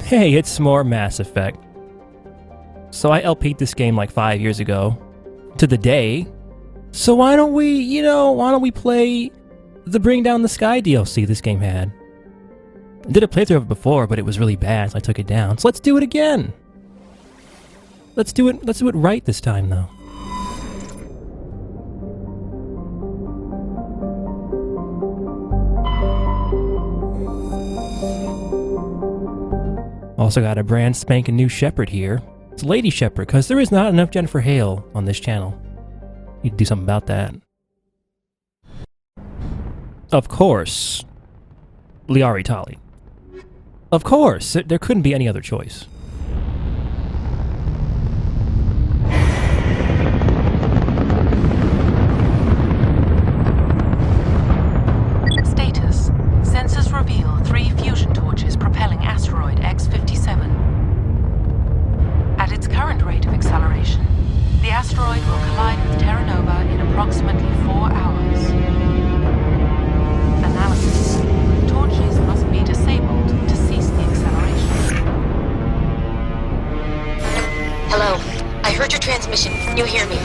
Hey, it's more Mass Effect. So I LP'd this game like 5 years ago, to the day. So why don't we play the Bring Down the Sky DLC this game had? I did a playthrough of it before, but it was really bad, so I took it down. So let's do it again. Let's do it right this time, though. Also got a brand spanking new Shepherd here. It's Lady Shepherd, because there is not enough Jennifer Hale on this channel. Need to do something about that. Of course, Liari Tali. Of course, there couldn't be any other choice. Status. Sensors reveal 3 fusion torches propelling asteroid X-57. At its current rate of acceleration, the asteroid will collide with Terra Nova in approximately 4 hours. Analysis. Torches must be disabled to cease the acceleration. Hello. I heard your transmission. You hear me?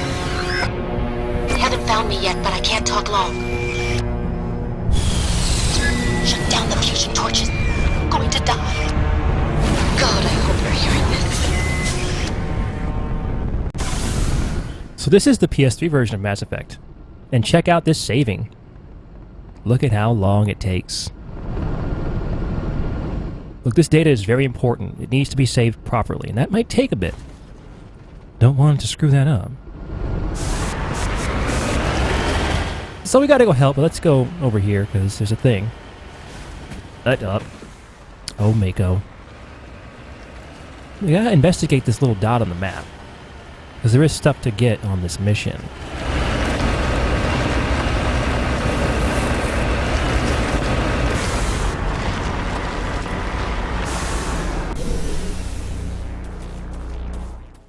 They haven't found me yet, but I can't talk long. Shut down the fusion torches. I'm going to die. God, I hope you're hearing this. So this is the PS3 version of Mass Effect. And check out this saving. Look at how long it takes. Look, this data is very important. It needs to be saved properly, and that might take a bit. Don't want to screw that up. So we gotta go help, but let's go over here, because there's a thing. Up. Oh, Mako. We gotta investigate this little dot on the map. Because there is stuff to get on this mission.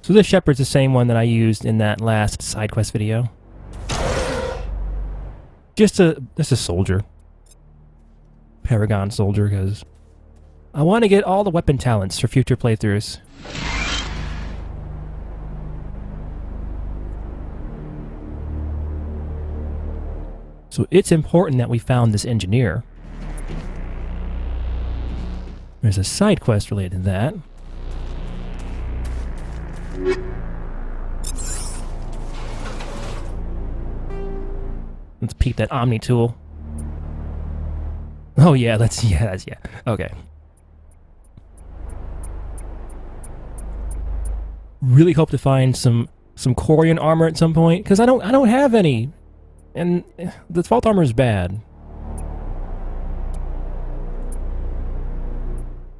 So this Shepherd's the same one that I used in that last side quest video. Just a soldier. Paragon soldier, because I want to get all the weapon talents for future playthroughs. So it's important that we found this engineer. There's a side quest related to that. Let's peep that Omni tool. Oh yeah, yeah. Okay. Really hope to find some Quarian armor at some point, because I don't have any. And the default armor is bad.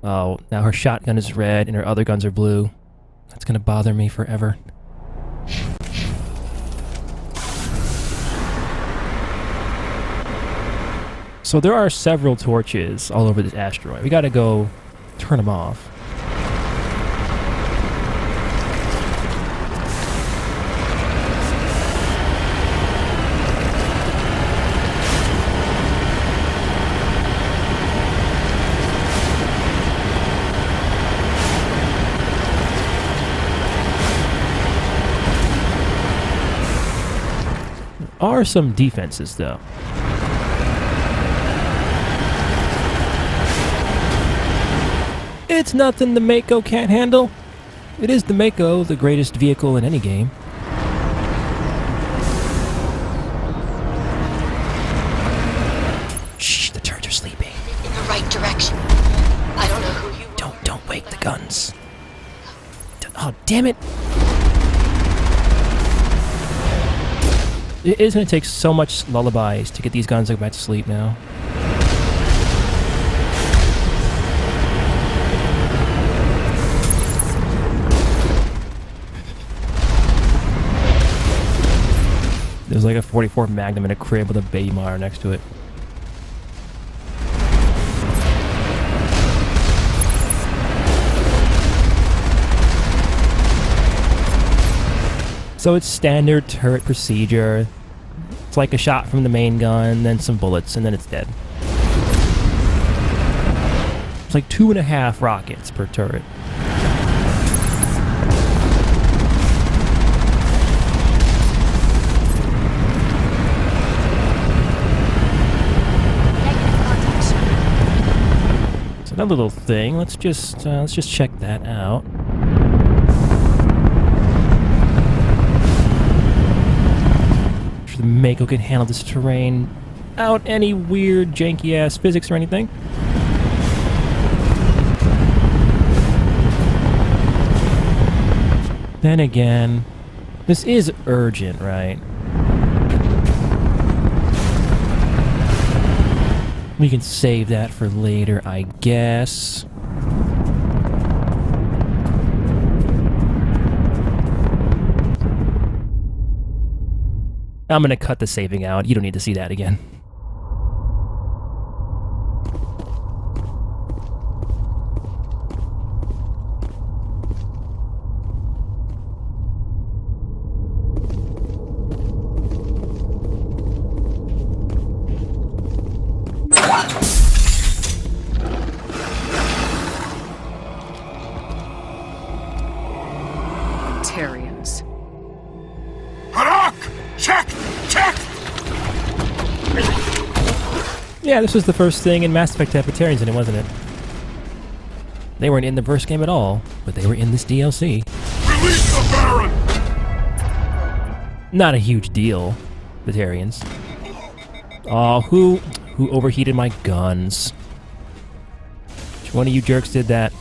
Oh, now her shotgun is red and her other guns are blue. That's gonna bother me forever. So there are several torches all over this asteroid. We gotta go turn them off. Are some defenses though. It's nothing the Mako can't handle. It is the Mako, the greatest vehicle in any game. Shh, the turrets are sleeping. In the right direction. I don't know who you are. Don't wake the guns. Oh, damn it. It is going to take so much lullabies to get these guns to go back to sleep now. There's like a 44 Magnum in a crib with a baby monitor next to it. So it's standard turret procedure. It's like a shot from the main gun, then some bullets, and then it's dead. It's like 2.5 rockets per turret. It's another little thing. Let's just check that out. Sure the Mako can handle this terrain without any weird janky ass physics or anything. Then again, this is urgent, right? We can save that for later, I guess. I'm gonna cut the saving out. You don't need to see that again. Tarians. Balac! Check! Check! Yeah, this was the first thing in Mass Effect to have Batarians in it, wasn't it? They weren't in the first game at all, but they were in this DLC. Release the Baron! Not a huge deal, Batarians. Oh, who overheated my guns? Which one of you jerks did that?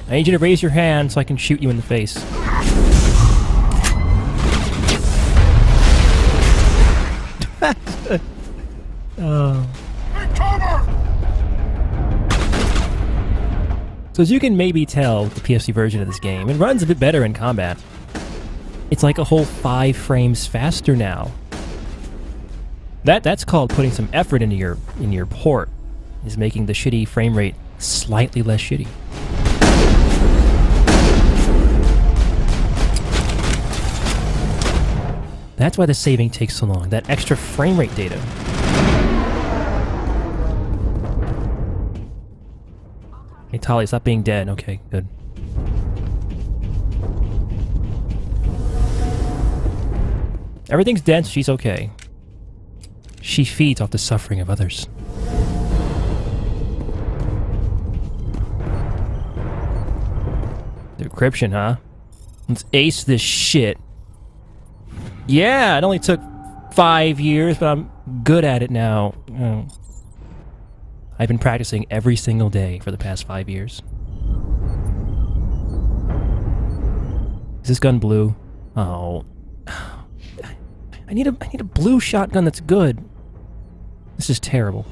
I need you to raise your hand so I can shoot you in the face. Oh. Take cover! So as you can maybe tell with the PSP version of this game, it runs a bit better in combat. It's like a whole 5 frames faster now. That's called putting some effort into your port, is making the shitty frame rate slightly less shitty. That's why the saving takes so long, that extra frame rate data. Hey, Tali, stop being dead. Okay, good. Everything's dense, she's okay. She feeds off the suffering of others. Decryption, huh? Let's ace this shit. Yeah, it only took 5 years, but I'm good at it now. Oh. I've been practicing every single day for the past 5 years. Is this gun blue? Oh. I need a blue shotgun that's good. This is terrible.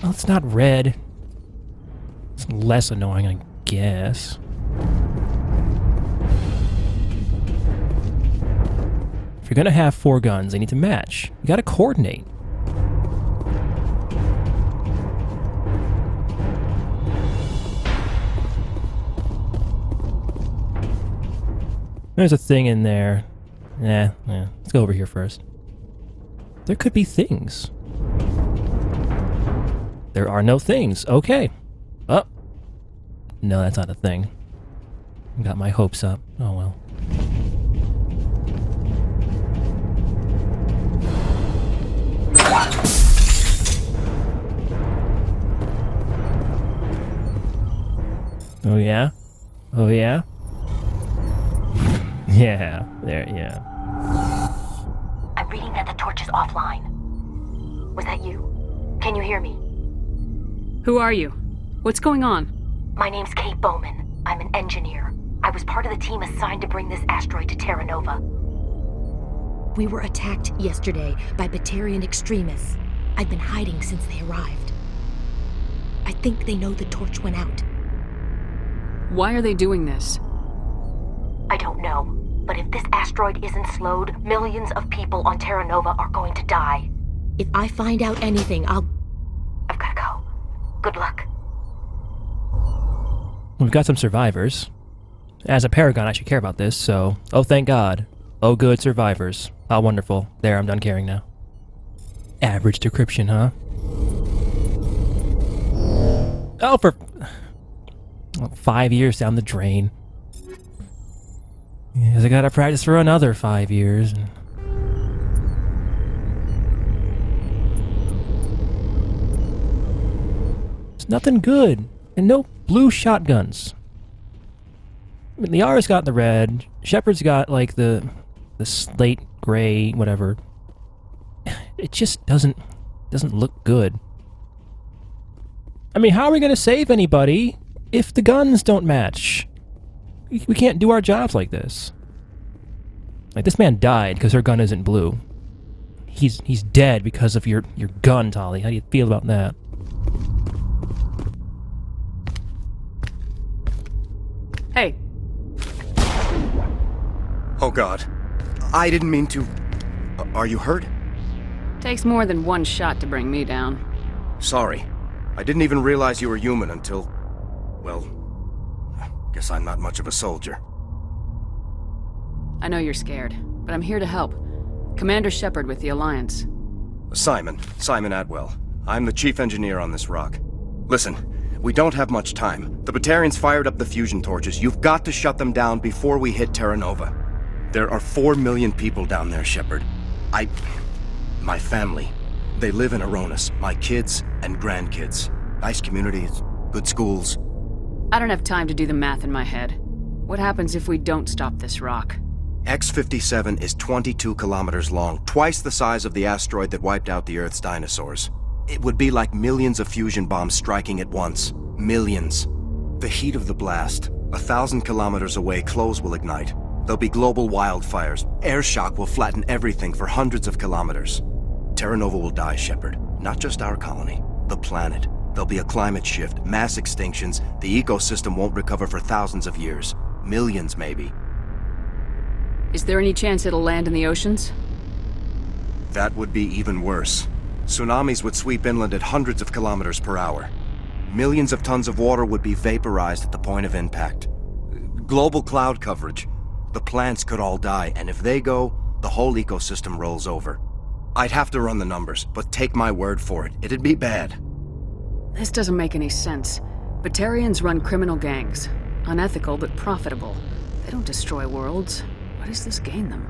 Well, it's not red. It's less annoying, I guess. If you're gonna have 4 guns, they need to match. You gotta coordinate. There's a thing in there. Yeah. Let's go over here first. There could be things. There are no things. Okay. Oh. No, that's not a thing. Got my hopes up. Oh well. Oh yeah? Oh yeah? Yeah, there, yeah. I'm reading that the torch is offline. Was that you? Can you hear me? Who are you? What's going on? My name's Kate Bowman. I'm an engineer. I was part of the team assigned to bring this asteroid to Terra Nova. We were attacked yesterday by Batarian extremists. I've been hiding since they arrived. I think they know the torch went out. Why are they doing this? I don't know, but if this asteroid isn't slowed, millions of people on Terra Nova are going to die. If I find out anything, I've gotta go. Good luck. We've got some survivors. As a Paragon, I should care about this, so... Oh, thank God. Oh, good, survivors. How wonderful. There, I'm done caring now. Average decryption, huh? Oh, for 5 years down the drain. Yes, I gotta practice for another 5 years. It's nothing good, and no blue shotguns. I mean, Liara's got the red, Shepard's got like the slate gray, whatever. It just doesn't look good. I mean, how are we gonna save anybody if the guns don't match? We can't do our jobs like this. Like, this man died because her gun isn't blue. He's dead because of your gun, Tali. How do you feel about that? Hey. Oh God. I didn't mean to... Are you hurt? Takes more than one shot to bring me down. Sorry. I didn't even realize you were human until... Well... Guess I'm not much of a soldier. I know you're scared, but I'm here to help. Commander Shepard with the Alliance. Simon Atwell. I'm the chief engineer on this rock. Listen, we don't have much time. The Batarians fired up the fusion torches. You've got to shut them down before we hit Terra Nova. There are 4 million people down there, Shepard. My family. They live in Aronis. My kids and grandkids. Nice communities, good schools. I don't have time to do the math in my head. What happens if we don't stop this rock? X-57 is 22 kilometers long, twice the size of the asteroid that wiped out the Earth's dinosaurs. It would be like millions of fusion bombs striking at once. Millions. The heat of the blast, 1,000 kilometers away, clothes will ignite. There'll be global wildfires. Air shock will flatten everything for hundreds of kilometers. Terra Nova will die, Shepard. Not just our colony, the planet. There'll be a climate shift, mass extinctions. The ecosystem won't recover for thousands of years. Millions, maybe. Is there any chance it'll land in the oceans? That would be even worse. Tsunamis would sweep inland at hundreds of kilometers per hour. Millions of tons of water would be vaporized at the point of impact. Global cloud coverage. The plants could all die, and if they go, the whole ecosystem rolls over. I'd have to run the numbers, but take my word for it, it'd be bad. This doesn't make any sense. Batarians run criminal gangs. Unethical, but profitable. They don't destroy worlds. What does this gain them?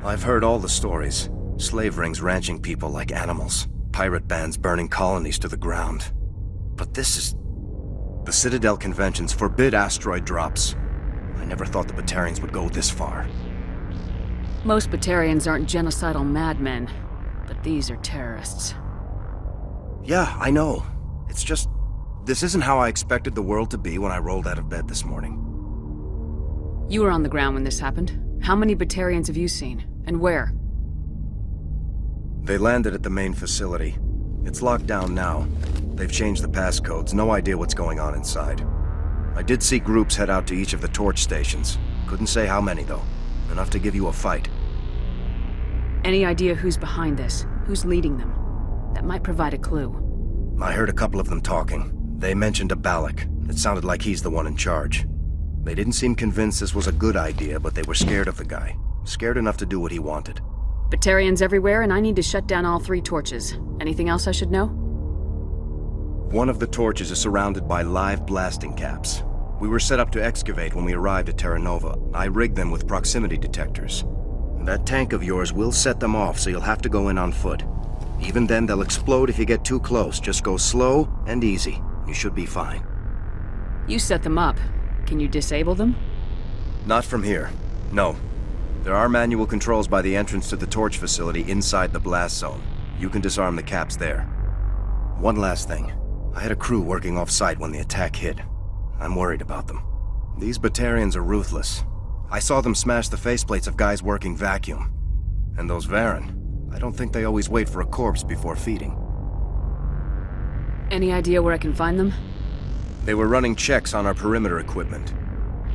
I've heard all the stories. Slave rings ranching people like animals. Pirate bands burning colonies to the ground. But this is... The Citadel conventions forbid asteroid drops. I never thought the Batarians would go this far. Most Batarians aren't genocidal madmen, but these are terrorists. Yeah, I know. It's just... This isn't how I expected the world to be when I rolled out of bed this morning. You were on the ground when this happened. How many Batarians have you seen? And where? They landed at the main facility. It's locked down now. They've changed the passcodes. No idea what's going on inside. I did see groups head out to each of the torch stations. Couldn't say how many, though. Enough to give you a fight. Any idea who's behind this? Who's leading them? That might provide a clue. I heard a couple of them talking. They mentioned a Balac. It sounded like he's the one in charge. They didn't seem convinced this was a good idea, but they were scared of the guy. Scared enough to do what he wanted. Batarians everywhere, and I need to shut down all 3 torches. Anything else I should know? One of the torches is surrounded by live blasting caps. We were set up to excavate when we arrived at Terra Nova. I rigged them with proximity detectors. That tank of yours will set them off, so you'll have to go in on foot. Even then, they'll explode if you get too close. Just go slow and easy. You should be fine. You set them up. Can you disable them? Not from here. No. There are manual controls by the entrance to the torch facility inside the blast zone. You can disarm the caps there. One last thing. I had a crew working off-site when the attack hit. I'm worried about them. These Batarians are ruthless. I saw them smash the faceplates of guys working vacuum. And those Varen, I don't think they always wait for a corpse before feeding. Any idea where I can find them? They were running checks on our perimeter equipment.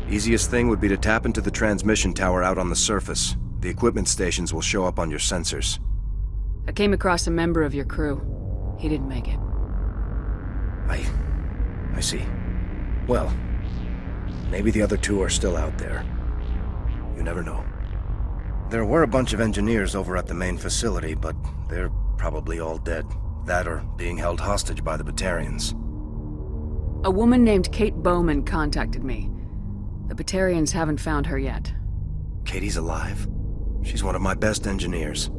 Easiest thing would be to tap into the transmission tower out on the surface. The equipment stations will show up on your sensors. I came across a member of your crew. He didn't make it. I see. Well, maybe the other 2 are still out there. You never know. There were a bunch of engineers over at the main facility, but they're Probably all dead. That or being held hostage by the Batarians. A woman named Kate Bowman contacted me. The Batarians haven't found her yet. Katie's alive? She's one of my best engineers.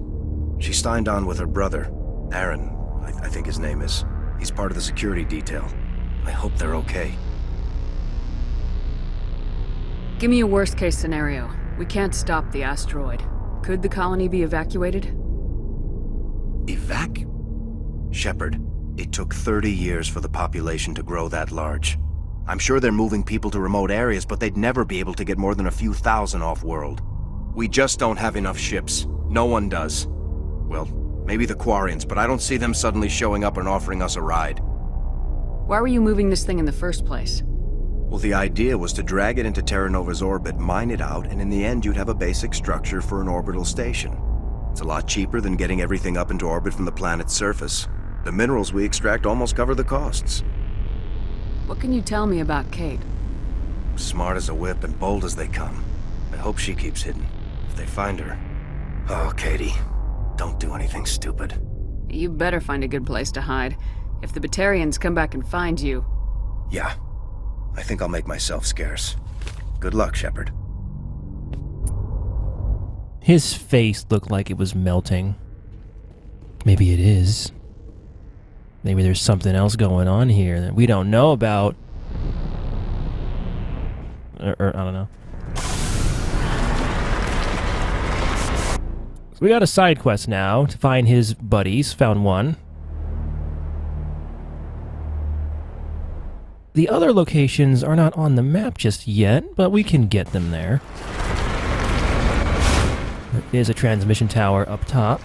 She signed on with her brother, Aaron, I think his name is. He's part of the security detail. I hope they're okay. Give me a worst-case scenario. We can't stop the asteroid. Could the colony be evacuated? Shepard, it took 30 years for the population to grow that large. I'm sure they're moving people to remote areas, but they'd never be able to get more than a few thousand off-world. We just don't have enough ships. No one does. Well, maybe the Quarians, but I don't see them suddenly showing up and offering us a ride. Why were you moving this thing in the first place? Well, the idea was to drag it into Terra Nova's orbit, mine it out, and in the end you'd have a basic structure for an orbital station. It's a lot cheaper than getting everything up into orbit from the planet's surface. The minerals we extract almost cover the costs. What can you tell me about Kate? Smart as a whip and bold as they come. I hope she keeps hidden. If they find her... Oh, Katie, don't do anything stupid. You better find a good place to hide. If the Batarians come back and find you... Yeah. I think I'll make myself scarce. Good luck, Shepard. His face looked like it was melting. Maybe it is. Maybe there's something else going on here that we don't know about. Or I don't know. So we got a side quest now to find his buddies. Found one. The other locations are not on the map just yet, but we can get them there. There is a transmission tower up top.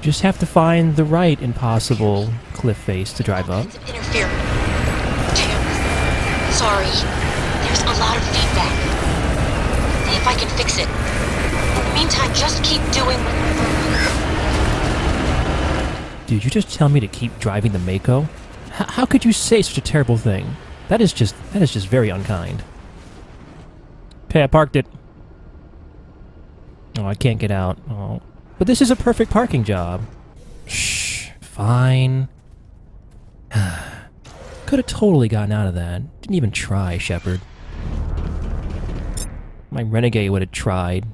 Just have to find the right impossible cliff face to drive up. Interfere. Sorry. There's a lot of feedback. See if I can fix it. In the meantime, just keep doing what you're doing. Dude, you just tell me to keep driving the Mako? How could you say such a terrible thing? That is just very unkind. Okay, I parked it. Oh, I can't get out. Oh. But this is a perfect parking job. Shh, fine. Could have totally gotten out of that. Didn't even try, Shepard. My Renegade would have tried.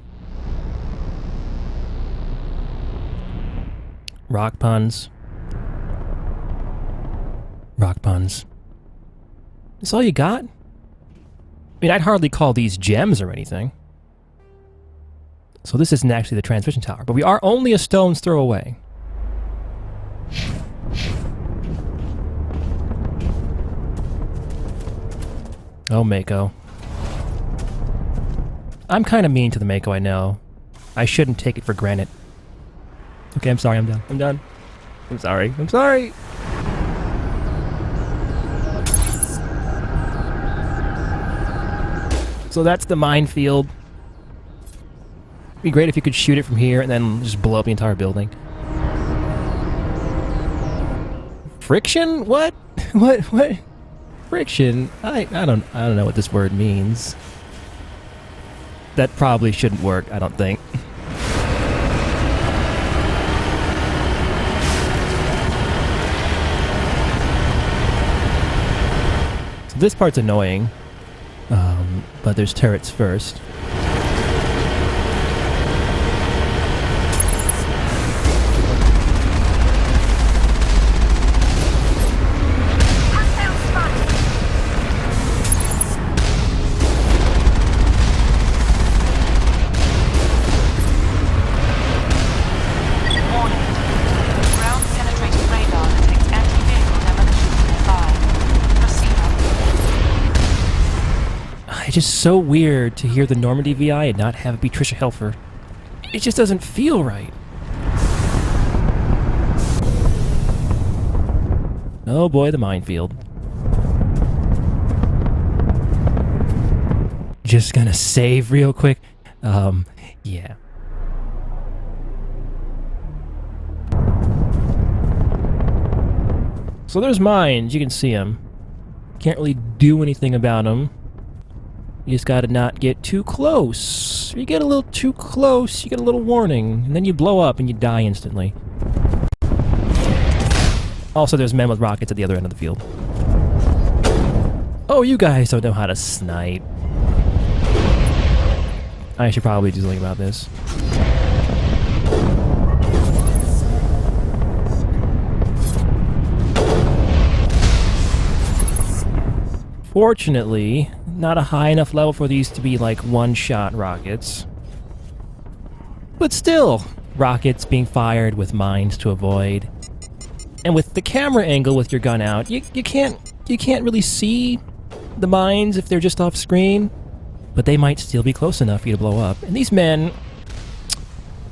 Rock puns. Rock puns. That's all you got? I mean, I'd hardly call these gems or anything. So this isn't actually the transmission tower, but we are only a stone's throw away. Oh, Mako. I'm kind of mean to the Mako, I know. I shouldn't take it for granted. Okay, I'm sorry, I'm done. I'm done. I'm sorry. I'm sorry! So that's the minefield. It'd be great if you could shoot it from here and then just blow up the entire building. Friction? What? What? Friction? I don't know what this word means. That probably shouldn't work, I don't think. So this part's annoying. But there's turrets first. It's just so weird to hear the Normandy VI and not have it be Trisha Helfer. It just doesn't feel right. Oh boy, the minefield. Just gonna save real quick. Yeah. So there's mines, you can see them. Can't really do anything about them. You just gotta not get too close. If you get a little too close, you get a little warning, and then you blow up and you die instantly. Also, there's men with rockets at the other end of the field. Oh, you guys don't know how to snipe. I should probably do something about this. Fortunately, not a high enough level for these to be like one-shot rockets. But still, rockets being fired with mines to avoid. And with the camera angle with your gun out, you can't really see the mines if they're just off screen, but they might still be close enough for you to blow up. And these men,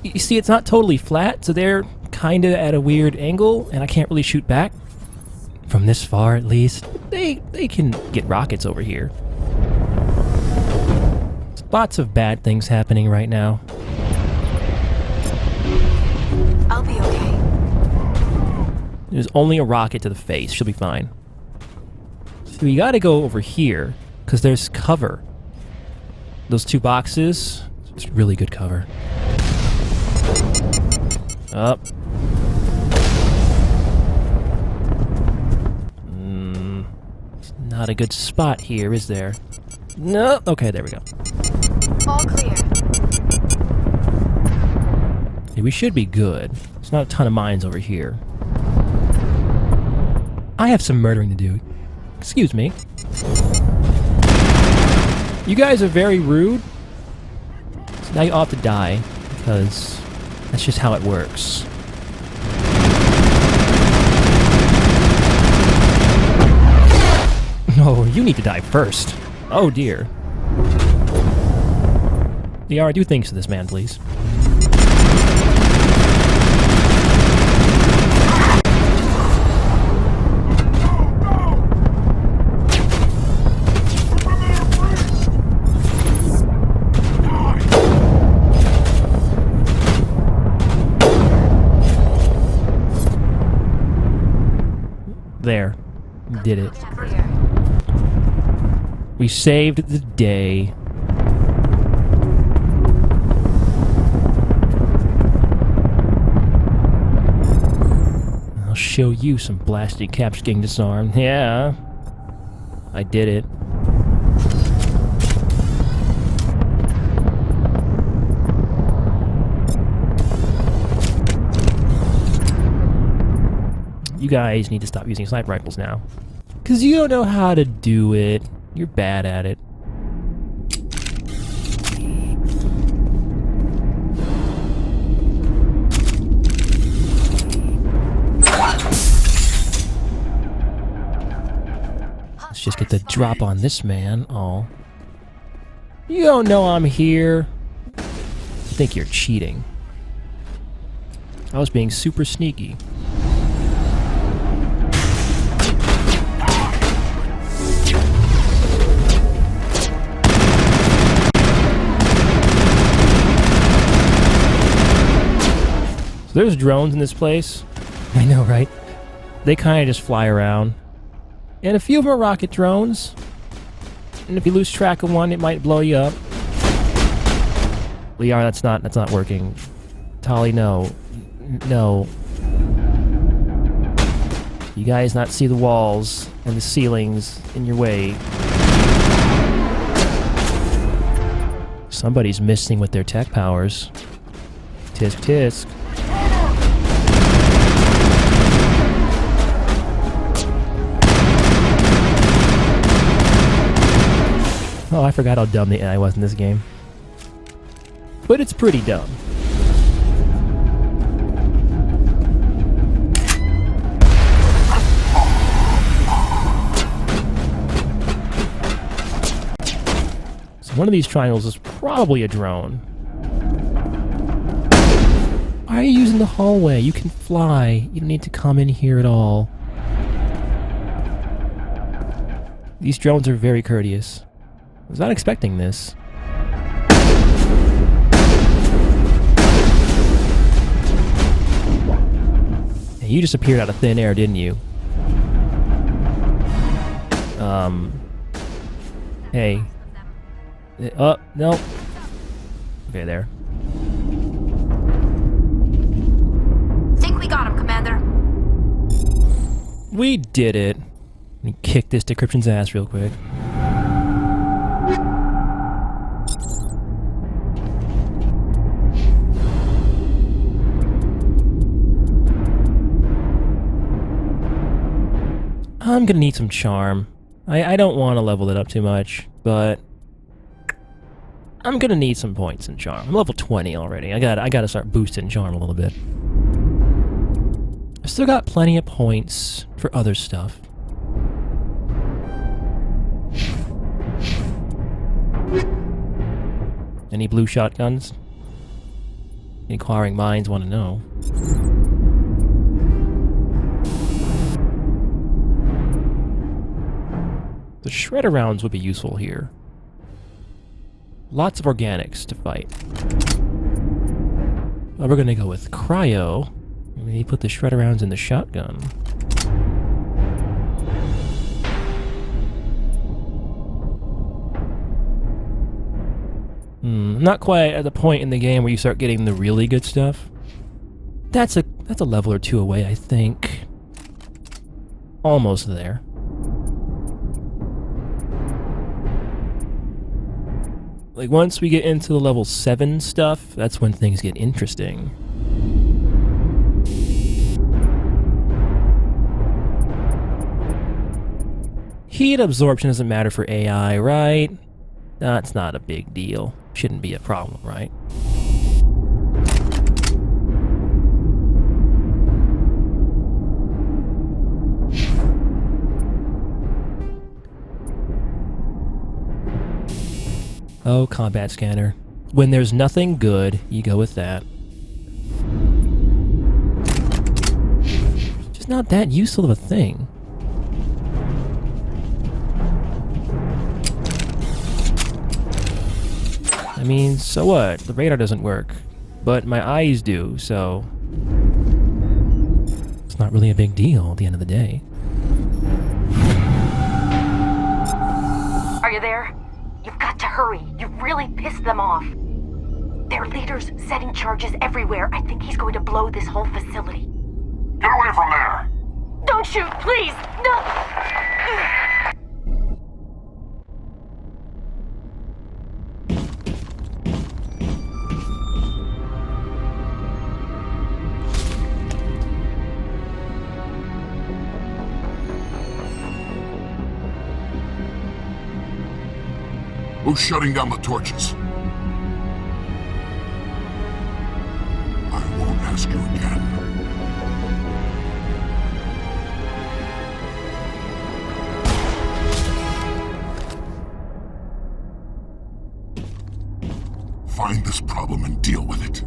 you see, it's not totally flat, so they're kind of at a weird angle, and I can't really shoot back. From this far, at least, they can get rockets over here. There's lots of bad things happening right now. I'll be okay. There's only a rocket to the face. She'll be fine. So we gotta go over here, because there's cover. Those two boxes, it's really good cover. Up. It's not a good spot here, is there? No. Okay, there we go. All clear. Yeah, we should be good. There's not a ton of mines over here. I have some murdering to do. Excuse me. You guys are very rude. So now you ought to die, because that's just how it works. No, you need to die first. Oh dear. Liara, do things to this man, please. There. We did it. We saved the day. I'll show you some blasted caps getting disarmed. Yeah. I did it. You guys need to stop using sniper rifles now. Because you don't know how to do it. You're bad at it. Let's just get the drop on this man. Oh. You don't know I'm here. I think you're cheating. I was being super sneaky. There's drones in this place. I know, right? They kind of just fly around. And a few of them are rocket drones. And if you lose track of one, it might blow you up. Liara, that's not working. Tali, no. No. You guys not see the walls and the ceilings in your way. Somebody's missing with their tech powers. Tisk tisk. Oh, I forgot how dumb the AI was in this game. But it's pretty dumb. So one of these triangles is probably a drone. Why are you using the hallway? You can fly. You don't need to come in here at all. These drones are very courteous. I was not expecting this. Hey, you just appeared out of thin air, didn't you? Hey. Oh, no. Okay, there. Think we got him, Commander. We did it. Let me kick this decryption's ass real quick. I'm gonna need some charm. I don't want to level it up too much, but I'm gonna need some points in charm. I'm level 20 already. I gotta start boosting charm a little bit. I've still got plenty of points for other stuff. Any blue shotguns? Inquiring minds want to know. The shredder rounds would be useful here. Lots of organics to fight. Well, we're gonna go with cryo. Maybe put the shredder rounds in the shotgun. I'm not quite at the point in the game where you start getting the really good stuff. That's a level or two away, I think. Almost there. Like, once we get into the level 7 stuff, that's when things get interesting. Heat absorption doesn't matter for AI, right? That's not a big deal. Shouldn't be a problem, right? Oh, combat scanner. When there's nothing good, you go with that. It's just not that useful of a thing. I mean, so what? The radar doesn't work. But my eyes do, so... it's not really a big deal at the end of the day. Are you there? You've got to hurry. You've really pissed them off. Their leader's setting charges everywhere. I think he's going to blow this whole facility. Get away from there! Don't shoot, please! No! Who's shutting down the torches? I won't ask you again. Find this problem and deal with it.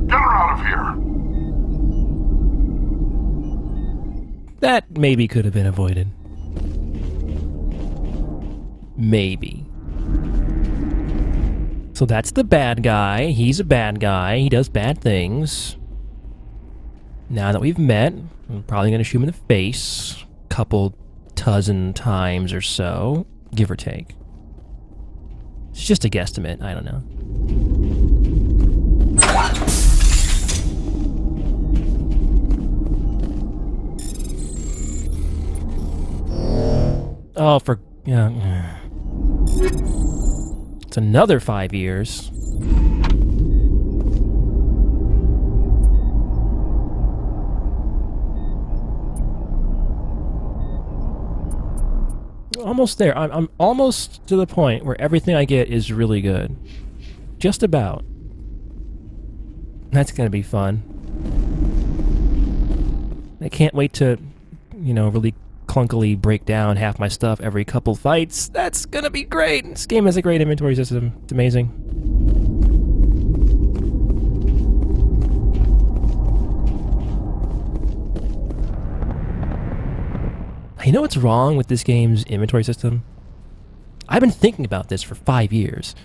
Get her out of here! That maybe could have been avoided. Maybe. So that's the bad guy. He's a bad guy. He does bad things. Now that we've met, I'm probably going to shoot him in the face a couple dozen times or so, give or take. It's just a guesstimate. I don't know. Oh, for... yeah. It's another 5 years. Almost there. I'm almost to the point where everything I get is really good. Just about. That's gonna be fun. I can't wait to, really clunkily break down half my stuff every couple fights. That's gonna be great. This game has a great inventory system. It's amazing. You know what's wrong with this game's inventory system? I've been thinking about this for 5 years.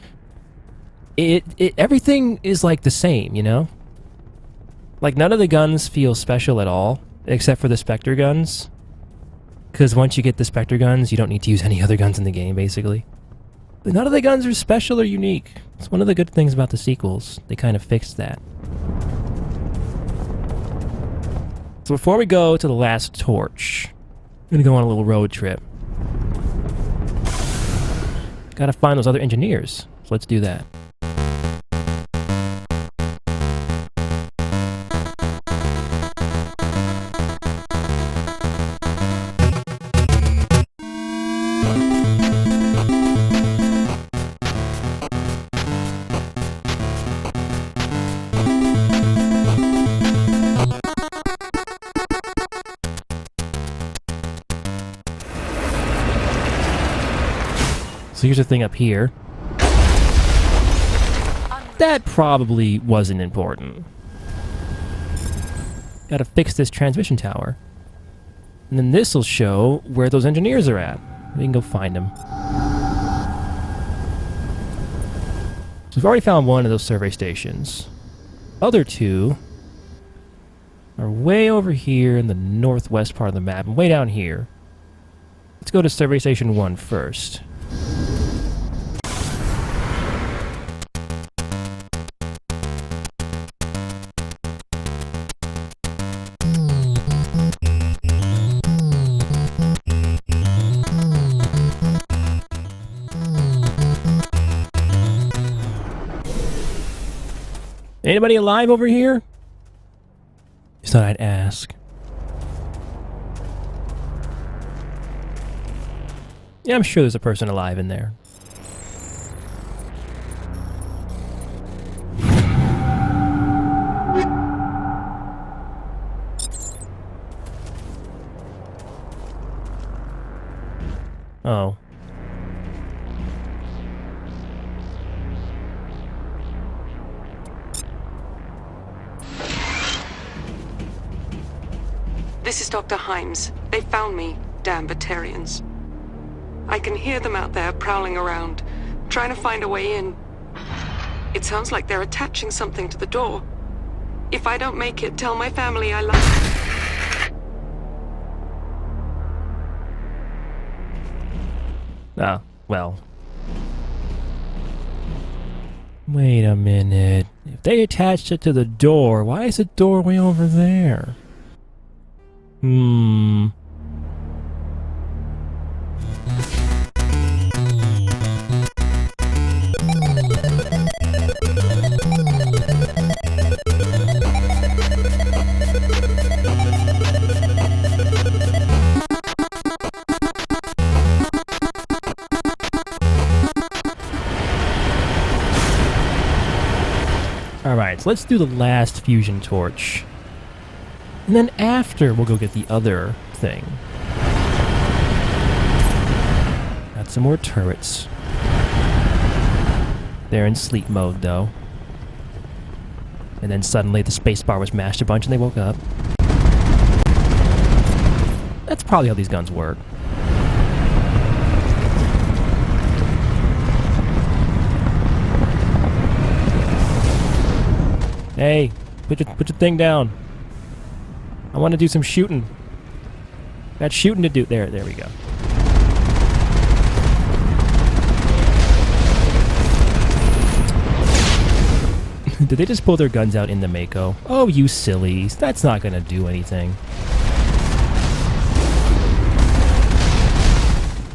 Everything is like the same, Like none of the guns feel special at all, except for the Spectre guns. Because once you get the Spectre guns, you don't need to use any other guns in the game, basically. But none of the guns are special or unique. It's one of the good things about the sequels. They kind of fixed that. So before we go to the last torch, I'm gonna go on a little road trip. Gotta find those other engineers. So let's do that. So here's the thing up here. That probably wasn't important. Gotta fix this transmission tower. And then this'll show where those engineers are at. We can go find them. So we've already found one of those survey stations. Other two are way over here in the northwest part of the map, and way down here. Let's go to survey station 1 first. Anybody alive over here? Just thought I'd ask. Yeah, I'm sure there's a person alive in there. Oh. This is Dr. Himes. They found me, damn Batarians. I can hear them out there prowling around, trying to find a way in. It sounds like they're attaching something to the door. If I don't make it, tell my family I love. Ah, well. Wait a minute. If they attached it to the door, why is the door way over there? Alright, so let's do the last fusion torch. And then after, we'll go get the other thing. Got some more turrets. They're in sleep mode, though. And then suddenly the spacebar was mashed a bunch and they woke up. That's probably how these guns work. Hey, put your thing down. I want to do some shooting. Got shooting to do. There we go. Did they just pull their guns out in the Mako? Oh, you sillies. That's not gonna do anything.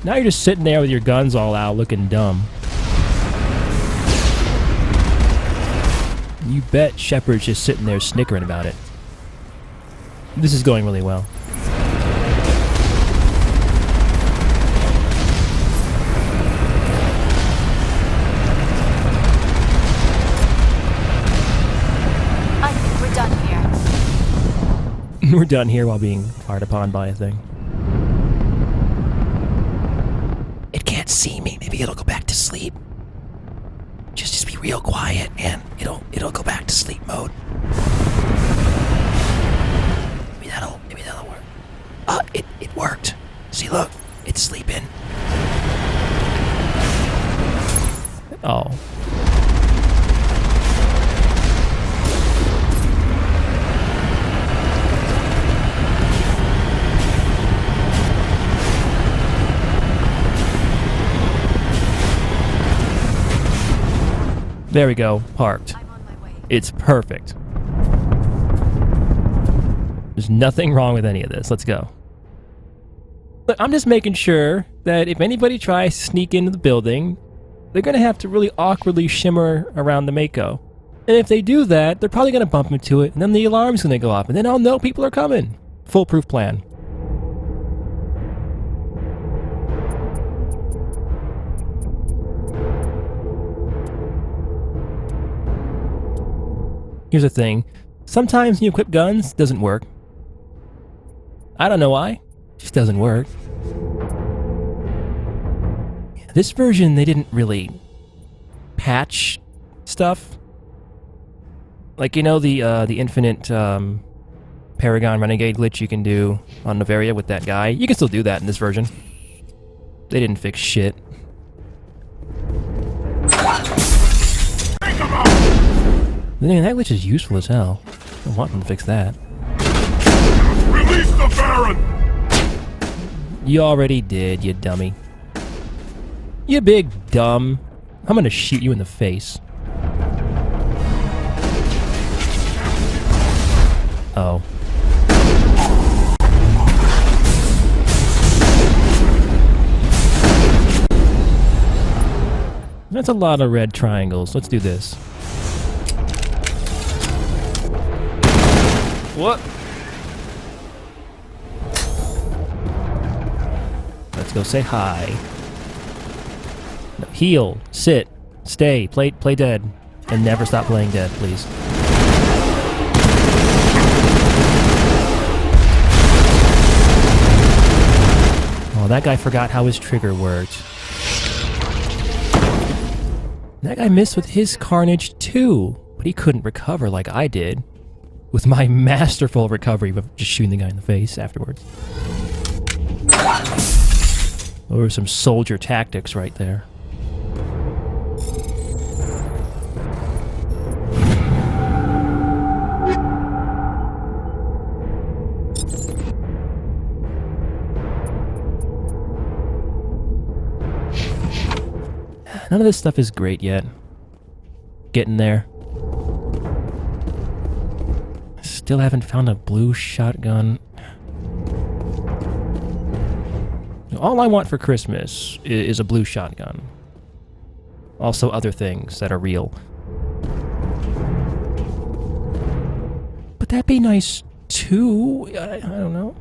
Now you're just sitting there with your guns all out looking dumb. You bet Shepard's just sitting there snickering about it. This is going really well. I think we're done here. We're done here while being fired upon by a thing. It can't see me. Maybe it'll go back to sleep. Just be real quiet and it'll go back to sleep mode. Maybe that'll work. It worked. See, look, it's sleeping. Oh. There we go, parked. It's perfect. There's nothing wrong with any of this. Let's go. But I'm just making sure that if anybody tries to sneak into the building, they're going to have to really awkwardly shimmer around the Mako. And if they do that, they're probably going to bump into it, and then the alarm's going to go off, and then I'll know people are coming. Foolproof plan. Here's the thing. Sometimes when you equip guns, it doesn't work. I don't know why. It just doesn't work. This version, they didn't really patch stuff. Like, you know, the infinite Paragon Renegade glitch you can do on Novaria with that guy? You can still do that in this version. They didn't fix shit. Then that glitch is useful as hell. I want them to fix that. Release the Baron! You already did, you dummy. You big dumb. I'm gonna shoot you in the face. Oh. That's a lot of red triangles. Let's do this. What? Let's go say hi. No, heal, sit, stay, play dead, and never stop playing dead, please. Oh, that guy forgot how his trigger worked. That guy missed with his carnage too, but he couldn't recover like I did. With my masterful recovery of just shooting the guy in the face afterwards. Those were some soldier tactics right there. None of this stuff is great yet. Getting there. Still haven't found a blue shotgun. All I want for Christmas is a blue shotgun. Also other things that are real. But that'd be nice too. I don't know.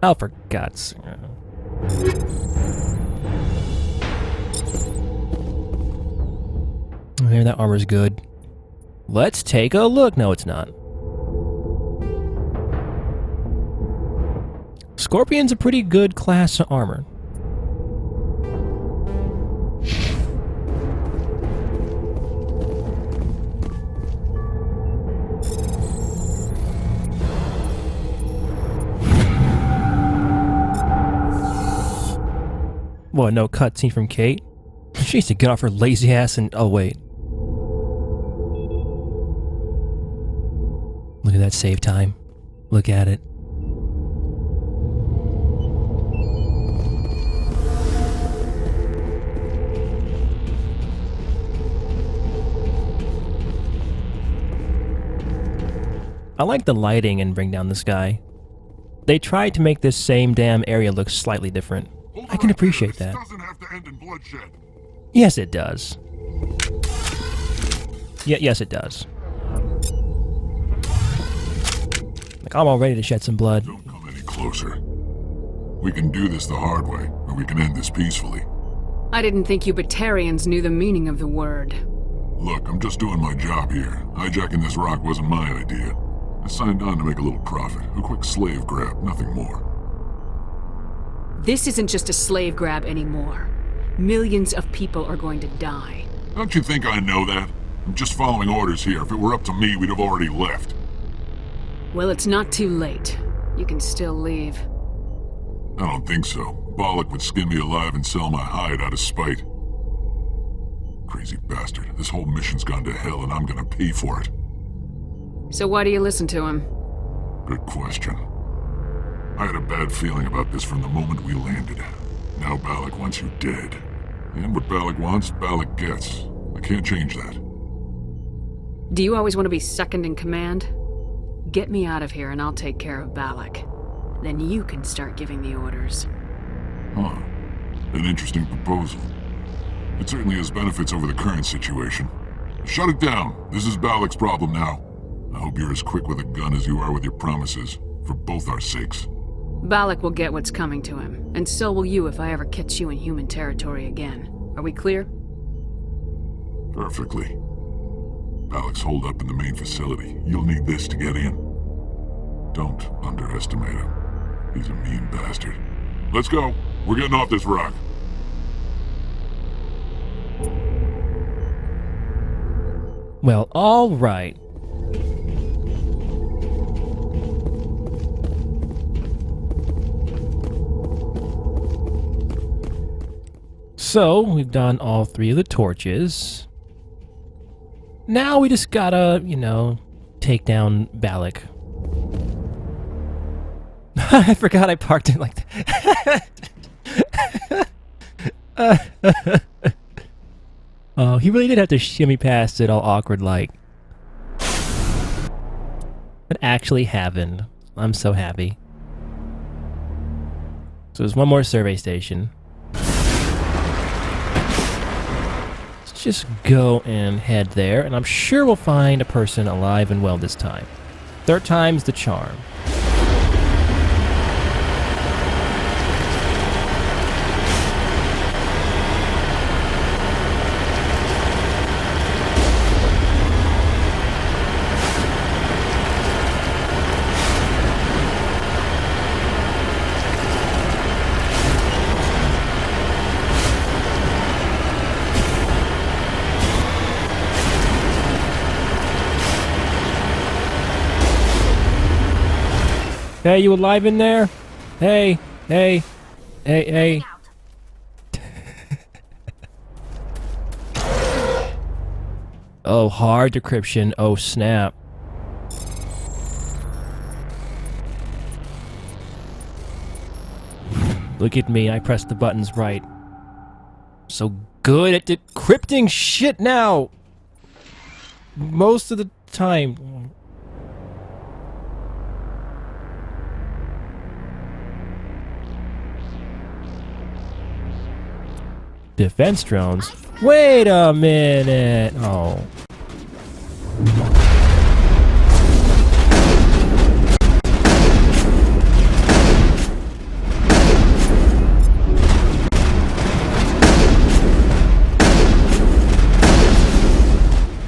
Oh, for God's sake. Maybe that armor's good. Let's take a look. No, it's not. Scorpion's a pretty good class of armor. What, no cutscene from Kate? She needs to get off her lazy ass and... Oh, wait. Look at that save time. Look at it. I like the lighting in Bring Down the Sky. They tried to make this same damn area look slightly different. I can appreciate that. Doesn't have to end in bloodshed. Yes, it does. Yes, it does. Like, I'm all ready to shed some blood. Don't come any closer. We can do this the hard way, or we can end this peacefully. I didn't think you Batarians knew the meaning of the word. Look, I'm just doing my job here. Hijacking this rock wasn't my idea. I signed on to make a little profit. A quick slave grab, nothing more. This isn't just a slave grab anymore. Millions of people are going to die. Don't you think I know that? I'm just following orders here. If it were up to me, we'd have already left. Well, it's not too late. You can still leave. I don't think so. Balac would skin me alive and sell my hide out of spite. Crazy bastard. This whole mission's gone to hell and I'm gonna pay for it. So why do you listen to him? Good question. I had a bad feeling about this from the moment we landed. Now Balac wants you dead. And what Balac wants, Balac gets. I can't change that. Do you always want to be second in command? Get me out of here and I'll take care of Balac. Then you can start giving the orders. Huh. An interesting proposal. It certainly has benefits over the current situation. Shut it down. This is Balac's problem now. I hope you're as quick with a gun as you are with your promises, for both our sakes. Balac will get what's coming to him, and so will you if I ever catch you in human territory again. Are we clear? Perfectly. Balac's holed up in the main facility. You'll need this to get in. Don't underestimate him. He's a mean bastard. Let's go. We're getting off this rock. Well, all right. So, we've done all 3 of the torches. Now we just gotta, take down Balac. I forgot I parked it like that. Oh, he really did have to shimmy past it all awkward like. It actually happened. I'm so happy. So there's one more survey station. Let's just go and head there, and I'm sure we'll find a person alive and well this time. 3rd time's the charm. Hey, you alive in there? Hey. Oh, hard decryption. Oh, snap. Look at me, I pressed the buttons right. So good at decrypting shit now! Most of the time. Defense drones? Wait a minute! Oh.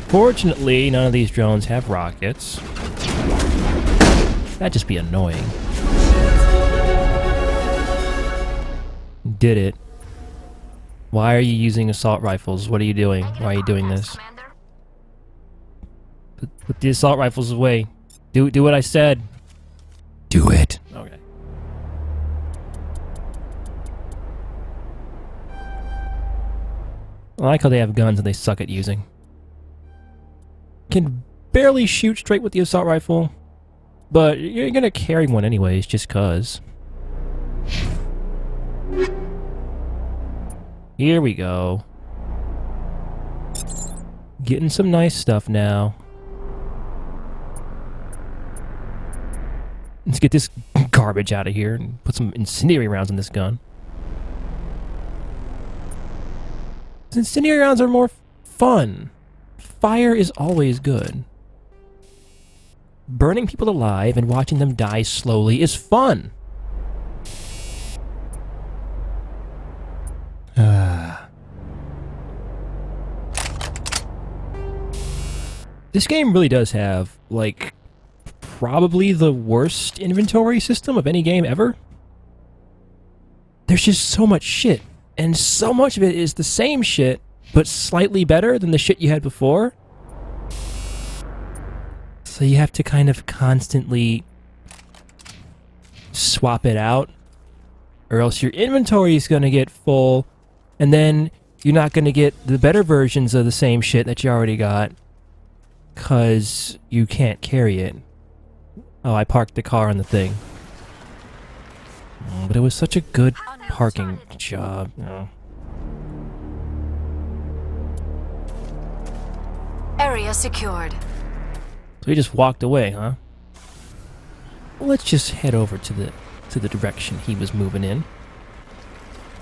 Fortunately, none of these drones have rockets. That'd just be annoying. Did it. Why are you using assault rifles? What are you doing? Why are you doing this? Put the assault rifles away. Do what I said. Do it. Okay. I like how they have guns and they suck at using. Can barely shoot straight with the assault rifle, but you're gonna carry one anyways, just cause. Here we go. Getting some nice stuff now. Let's get this garbage out of here and put some incendiary rounds in this gun. Incendiary rounds are more fun. Fire is always good. Burning people alive and watching them die slowly is fun. This game really does have, like, probably the worst inventory system of any game ever. There's just so much shit, and so much of it is the same shit, but slightly better than the shit you had before. So you have to kind of constantly swap it out, or else your inventory is going to get full, and then you're not going to get the better versions of the same shit that you already got, because you can't carry it. Oh, I parked the car on the thing. But it was such a good parking job. No. Area secured. So he just walked away, huh? Well, let's just head over to the direction he was moving in.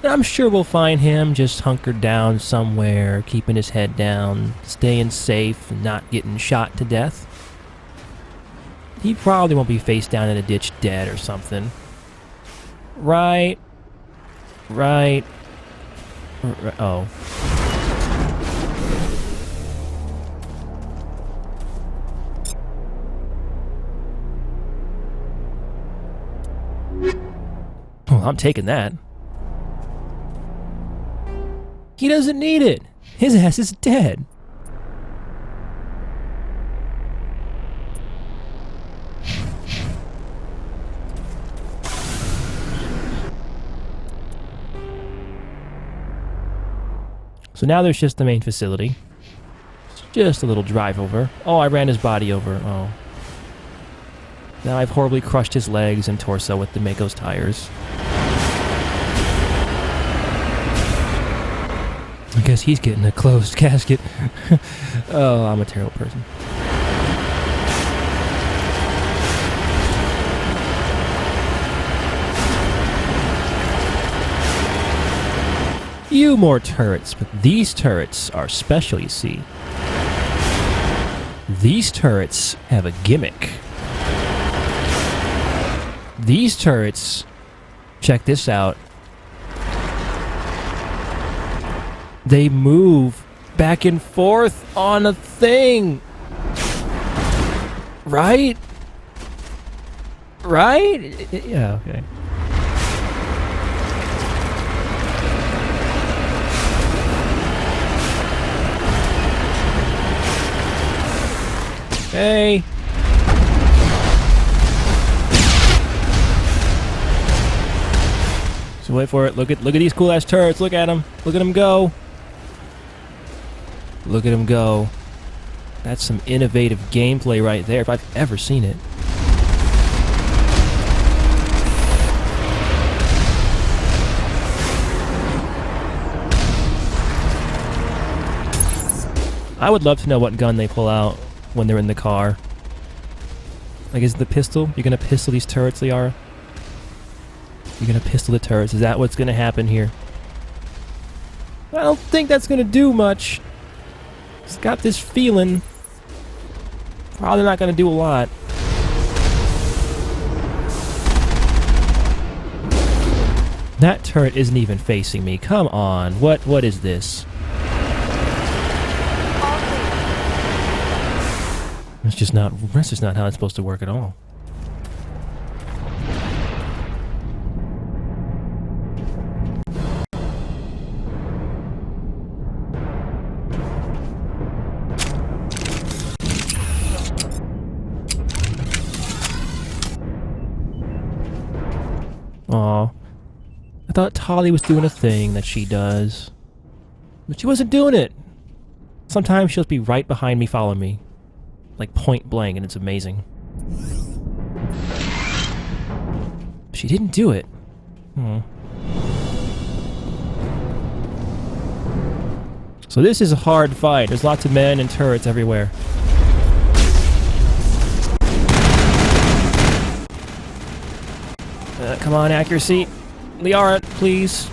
And I'm sure we'll find him just hunkered down somewhere, keeping his head down, staying safe, and not getting shot to death. He probably won't be face down in a ditch dead or something. Right. Oh. Well, I'm taking that. He doesn't need it. His ass is dead. So now there's just the main facility. It's just a little drive over. Oh, I ran his body over. Oh. Now I've horribly crushed his legs and torso with the Mako's tires. I guess he's getting a closed casket. Oh, I'm a terrible person. You more turrets, but these turrets are special, you see. These turrets have a gimmick. These turrets, check this out, they move back and forth on a thing. Right? Right? Yeah, okay. Hey. So wait for it. Look at these cool ass turrets. Look at them. Look at them go. Look at them go. That's some innovative gameplay right there, if I've ever seen it. I would love to know what gun they pull out when they're in the car. Like, is it the pistol? You're gonna pistol these turrets, Liara? You're gonna pistol the turrets. Is that what's gonna happen here? I don't think that's gonna do much. It's got this feeling. Probably not gonna do a lot. That turret isn't even facing me. Come on. What is this? That's just not how it's supposed to work at all. Aw. I thought Tali was doing a thing that she does. But she wasn't doing it. Sometimes she'll be right behind me following me. Like point blank, and it's amazing. She didn't do it. So this is a hard fight. There's lots of men and turrets everywhere. Come on, accuracy. Liara, please.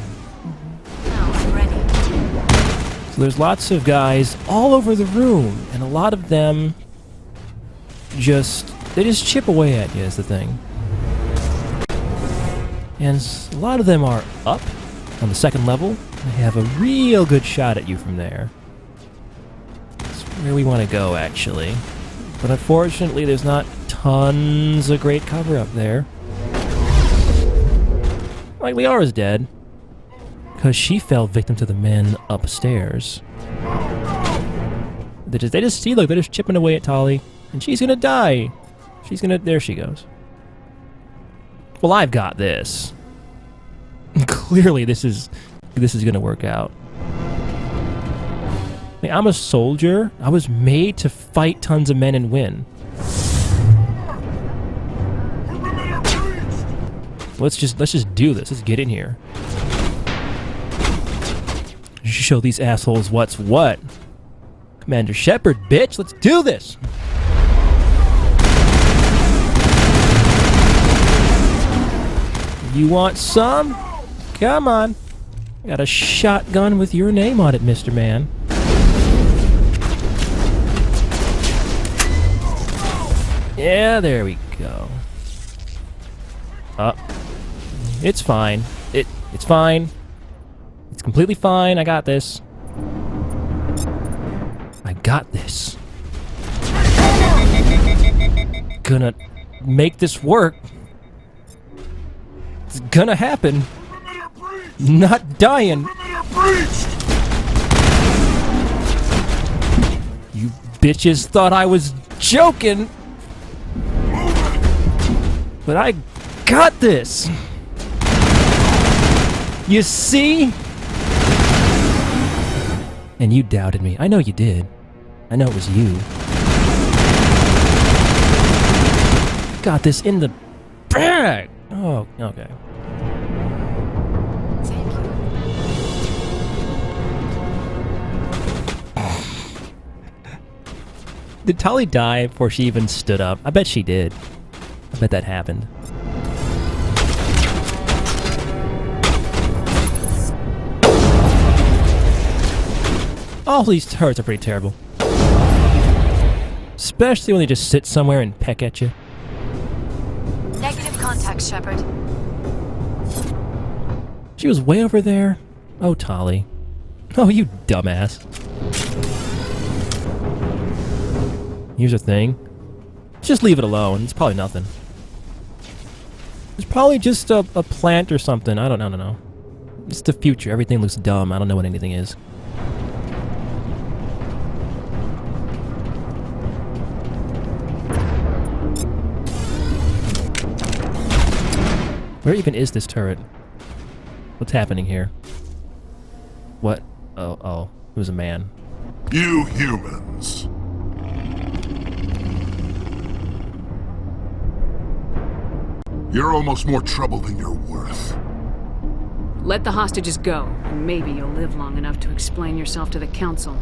Now I'm ready. So there's lots of guys all over the room, and a lot of them they just chip away at you is the thing. And a lot of them are up on the second level. They have a real good shot at you from there. That's where we want to go, actually. But unfortunately, there's not tons of great cover up there. Like, Liara's dead. Because she fell victim to the men upstairs. They just see, look, they're just chipping away at Tali. And she's gonna die. There she goes. Well, I've got this. Clearly, this is gonna work out. I mean, I'm a soldier. I was made to fight tons of men and win. Let's just do this. Let's get in here. Show these assholes what's what. Commander Shepard, bitch, let's do this. You want some? Come on. Got a shotgun with your name on it, Mr. Man. Yeah, there we go. It's fine. It's fine. It's completely fine. I got this. I got this. Gonna make this work. It's gonna happen. Not dying. You bitches thought I was joking. But I got this. You see? And you doubted me. I know you did. I know it was you. Got this in the bag. Oh, okay. Did Tali die before she even stood up? I bet she did. I bet that happened. All these turrets are pretty terrible. Especially when they just sit somewhere and peck at you. Negative contact, Shepard. She was way over there. Oh, Tali. Oh, you dumbass. Here's the thing. Just leave it alone. It's probably nothing. It's probably just a plant or something. I don't know. It's the future. Everything looks dumb. I don't know what anything is. Where even is this turret? What's happening here? What? Oh. It was a man. You humans. You're almost more trouble than you're worth. Let the hostages go, and maybe you'll live long enough to explain yourself to the Council.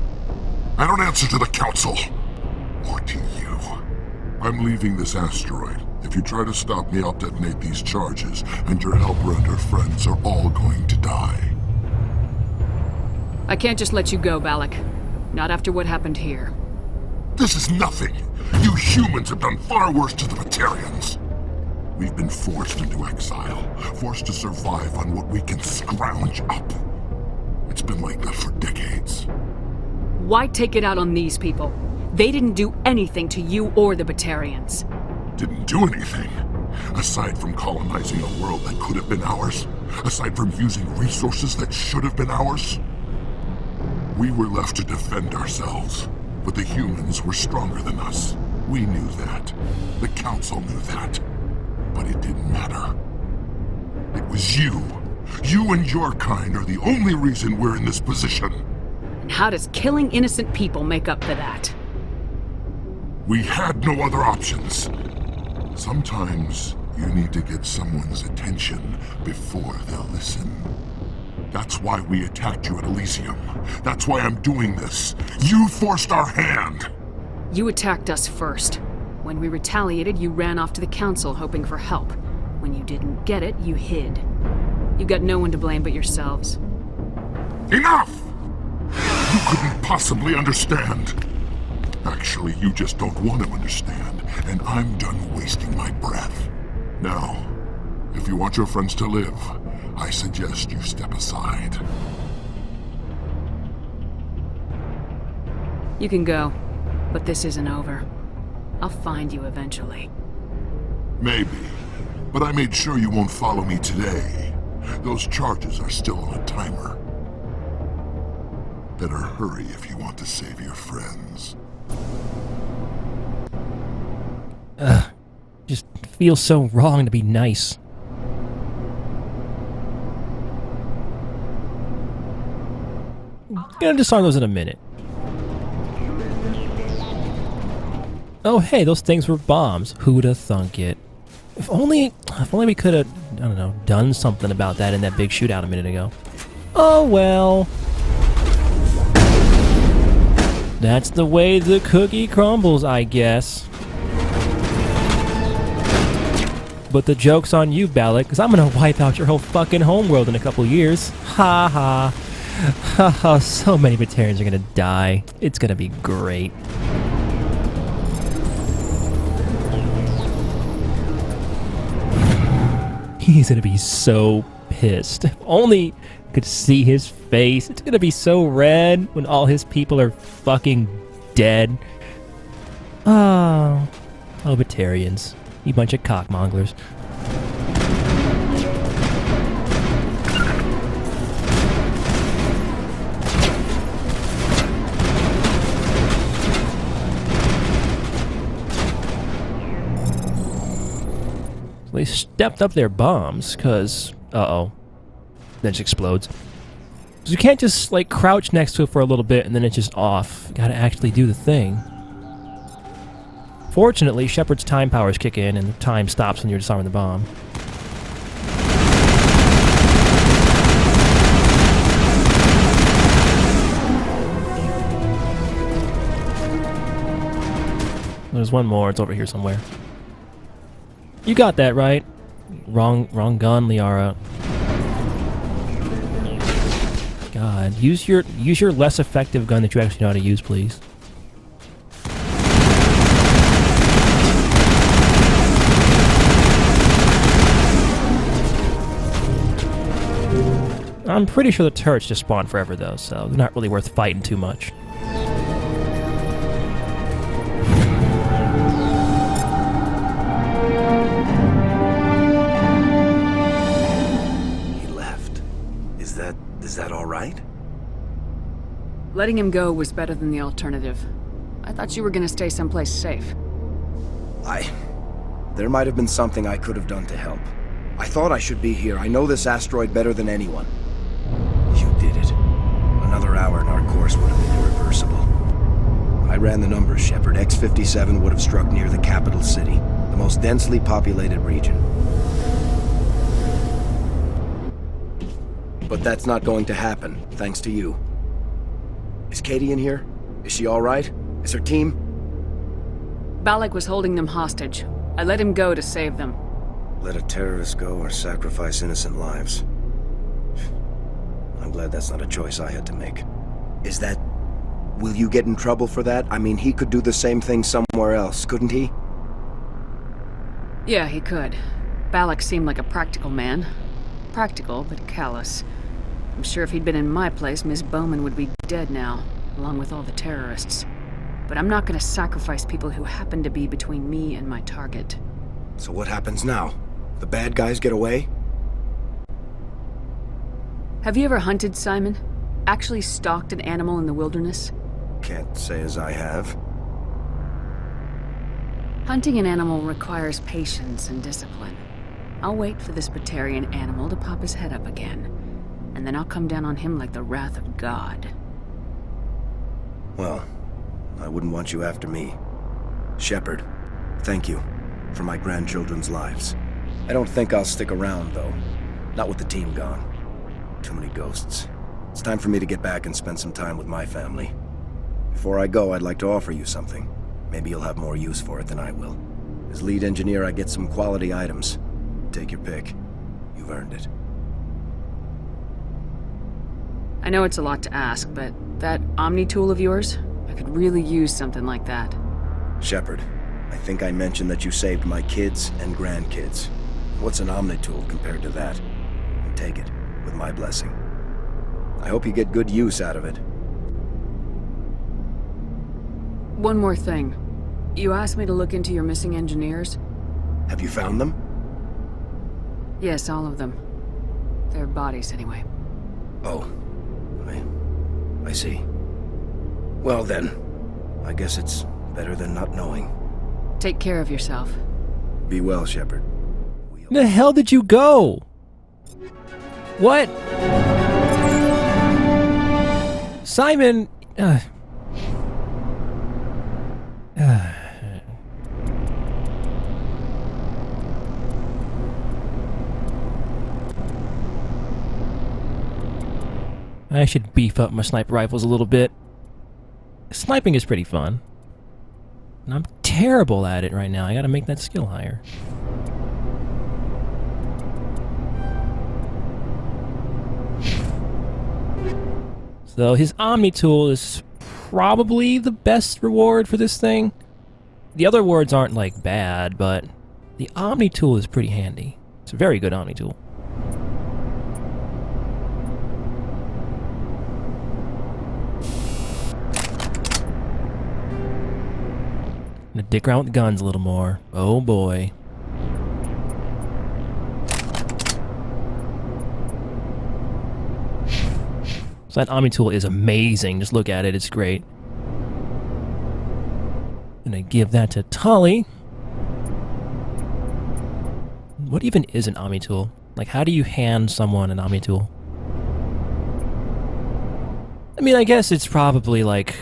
I don't answer to the Council. Or to you. I'm leaving this asteroid. If you try to stop me, I'll detonate these charges, and your helper and her friends are all going to die. I can't just let you go, Balac. Not after what happened here. This is nothing. You humans have done far worse to the Batarians. We've been forced into exile, forced to survive on what we can scrounge up. It's been like that for decades. Why take it out on these people? They didn't do anything to you or the Batarians. Didn't do anything. Aside from colonizing a world that could have been ours, aside from using resources that should have been ours, we were left to defend ourselves. But the humans were stronger than us. We knew that. The Council knew that. But it didn't matter. It was you. You and your kind are the only reason we're in this position. And how does killing innocent people make up for that? We had no other options. Sometimes you need to get someone's attention before they'll listen. That's why we attacked you at Elysium. That's why I'm doing this. You forced our hand. You attacked us first. When we retaliated, you ran off to the Council hoping for help. When you didn't get it, you hid. You've got no one to blame but yourselves. Enough! You couldn't possibly understand. Actually, you just don't want to understand, and I'm done wasting my breath. Now, if you want your friends to live, I suggest you step aside. You can go, but this isn't over. I'll find you eventually. Maybe, but I made sure you won't follow me today. Those charges are still on a timer. Better hurry if you want to save your friends. Just feels so wrong to be nice. Gonna disarm those in a minute. Oh hey, those things were bombs. Who'da thunk it? If only we could have, I don't know, done something about that in that big shootout a minute ago. Oh well. That's the way the cookie crumbles, I guess. But the joke's on you, Balac, because I'm gonna wipe out your whole fucking homeworld in a couple years. Ha ha. Ha ha, so many Batarians are gonna die. It's gonna be great. He's gonna be so pissed. If only I could see his face. It's gonna be so red when all his people are fucking dead. Oh, Batarians. You bunch of cockmonglers. They stepped up their bombs, cause then it just explodes. So you can't just like crouch next to it for a little bit and then it's just off. You gotta actually do the thing. Fortunately, Shepard's time powers kick in and time stops when you're disarming the bomb. There's one more, it's over here somewhere. You got that right. Wrong gun, Liara. God, use your less effective gun that you actually know how to use, please. I'm pretty sure the turrets just spawn forever though, so they're not really worth fighting too much. Is that all right? Letting him go was better than the alternative. I thought you were gonna stay someplace safe. There might have been something I could have done to help. I thought I should be here. I know this asteroid better than anyone. You did it. Another hour and our course would have been irreversible. I ran the numbers, Shepard. X-57 would have struck near the capital city, the most densely populated region. But that's not going to happen, thanks to you. Is Katie in here? Is she all right? Is her team? Balac was holding them hostage. I let him go to save them. Let a terrorist go or sacrifice innocent lives. I'm glad that's not a choice I had to make. Is that... Will you get in trouble for that? I mean, he could do the same thing somewhere else, couldn't he? Yeah, he could. Balac seemed like a practical man. Practical, but callous. I'm sure if he'd been in my place, Miss Bowman would be dead now, along with all the terrorists. But I'm not gonna sacrifice people who happen to be between me and my target. So what happens now? The bad guys get away? Have you ever hunted, Simon? Actually stalked an animal in the wilderness? Can't say as I have. Hunting an animal requires patience and discipline. I'll wait for this Batarian animal to pop his head up again, and then I'll come down on him like the wrath of God. Well, I wouldn't want you after me. Shepard, thank you for my grandchildren's lives. I don't think I'll stick around, though. Not with the team gone. Too many ghosts. It's time for me to get back and spend some time with my family. Before I go, I'd like to offer you something. Maybe you'll have more use for it than I will. As lead engineer, I get some quality items. Take your pick. You've earned it. I know it's a lot to ask, but that Omni tool of yours, I could really use something like that. Shepard, I think I mentioned that you saved my kids and grandkids. What's an Omni tool compared to that? Take it, with my blessing. I hope you get good use out of it. One more thing. You asked me to look into your missing engineers? Have you found them? Yes, all of them. Their bodies, anyway. Oh. I see. Well then, I guess it's better than not knowing. Take care of yourself. Be well, Shepard. Where the hell did you go? What? Simon... I should beef up my sniper rifles a little bit. Sniping is pretty fun. And I'm terrible at it right now. I gotta make that skill higher. So his Omni tool is probably the best reward for this thing. The other rewards aren't like bad, but the Omni tool is pretty handy. It's a very good Omni tool. I'm gonna dick around with the guns a little more. Oh boy. So that Omni tool is amazing. Just look at it, it's great. Gonna give that to Tully. What even is an Omni tool? Like, how do you hand someone an Omni tool? I mean, I guess it's probably like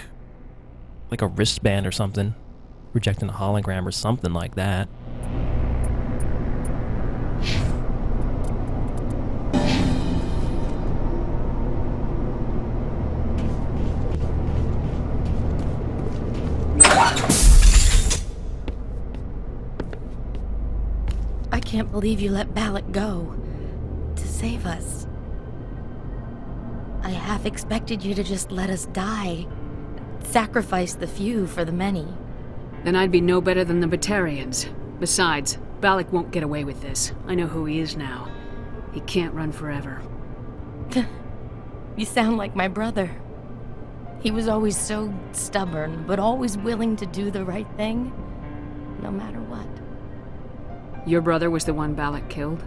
a wristband or something. Projecting a hologram or something like that. I can't believe you let Balac go to save us. I half expected you to just let us die. Sacrifice the few for the many. Then I'd be no better than the Batarians. Besides, Balac won't get away with this. I know who he is now. He can't run forever. You sound like my brother. He was always so stubborn, but always willing to do the right thing, no matter what. Your brother was the one Balac killed?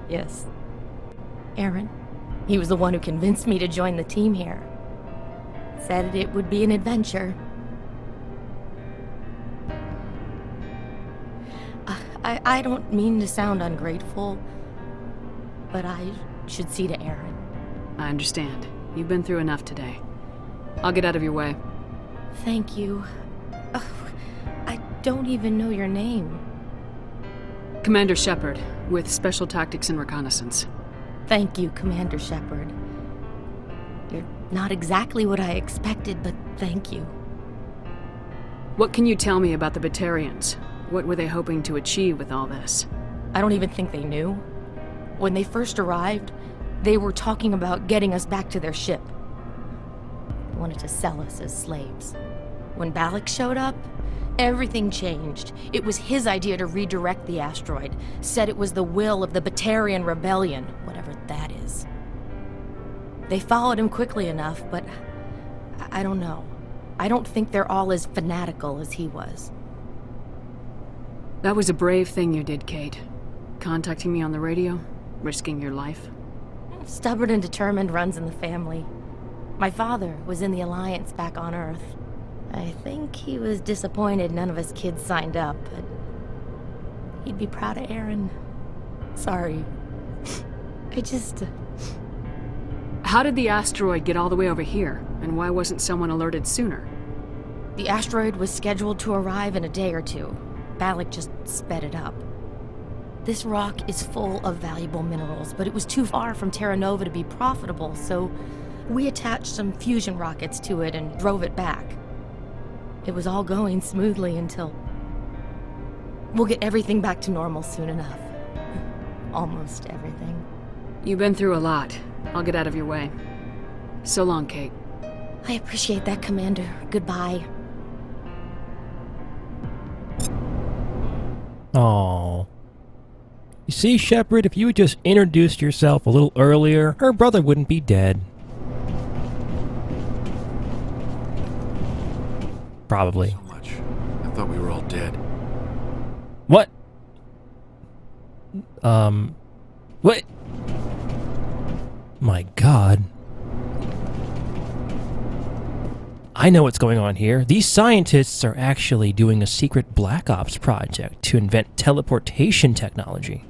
Yes. Aaron. He was the one who convinced me to join the team here. Said it would be an adventure. I don't mean to sound ungrateful, but I should see to Aaron. I understand. You've been through enough today. I'll get out of your way. Thank you. Oh, I don't even know your name. Commander Shepard, with Special Tactics and Reconnaissance. Thank you, Commander Shepard. You're not exactly what I expected, but thank you. What can you tell me about the Batarians? What were they hoping to achieve with all this? I don't even think they knew. When they first arrived, they were talking about getting us back to their ship. They wanted to sell us as slaves. When Balac showed up, everything changed. It was his idea to redirect the asteroid. Said it was the will of the Batarian Rebellion, whatever that is. They followed him quickly enough, but I don't know. I don't think they're all as fanatical as he was. That was a brave thing you did, Kate. Contacting me on the radio, risking your life. Stubborn and determined runs in the family. My father was in the Alliance back on Earth. I think he was disappointed none of us kids signed up, but he'd be proud of Aaron. Sorry. How did the asteroid get all the way over here, and why wasn't someone alerted sooner? The asteroid was scheduled to arrive in a day or two. Balac just sped it up. This rock is full of valuable minerals, but it was too far from Terra Nova to be profitable, so we attached some fusion rockets to it and drove it back. It was all going smoothly until... We'll get everything back to normal soon enough. Almost everything. You've been through a lot. I'll get out of your way. So long, Kate. I appreciate that, Commander. Goodbye. Aww. You see, Shepard, if you had just introduced yourself a little earlier, her brother wouldn't be dead. Probably. So much. I thought we were all dead. What? What? My God. I know what's going on here. These scientists are actually doing a secret Black Ops project to invent teleportation technology.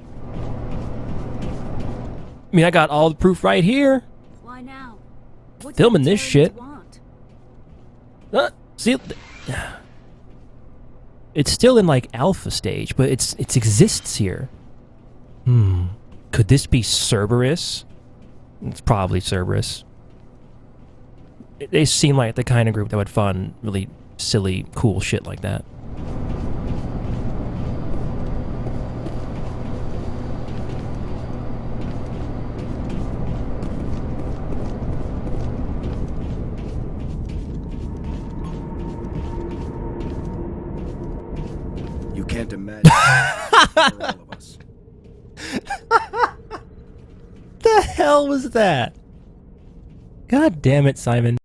I mean, I got all the proof right here. Why now? What Filming do this shit. want? See, it's still in like alpha stage, but it exists here. Could this be Cerberus? It's probably Cerberus. They seem like the kind of group that would fund really silly, cool shit like that. You can't imagine for all of us. The hell was that? God damn it, Simon.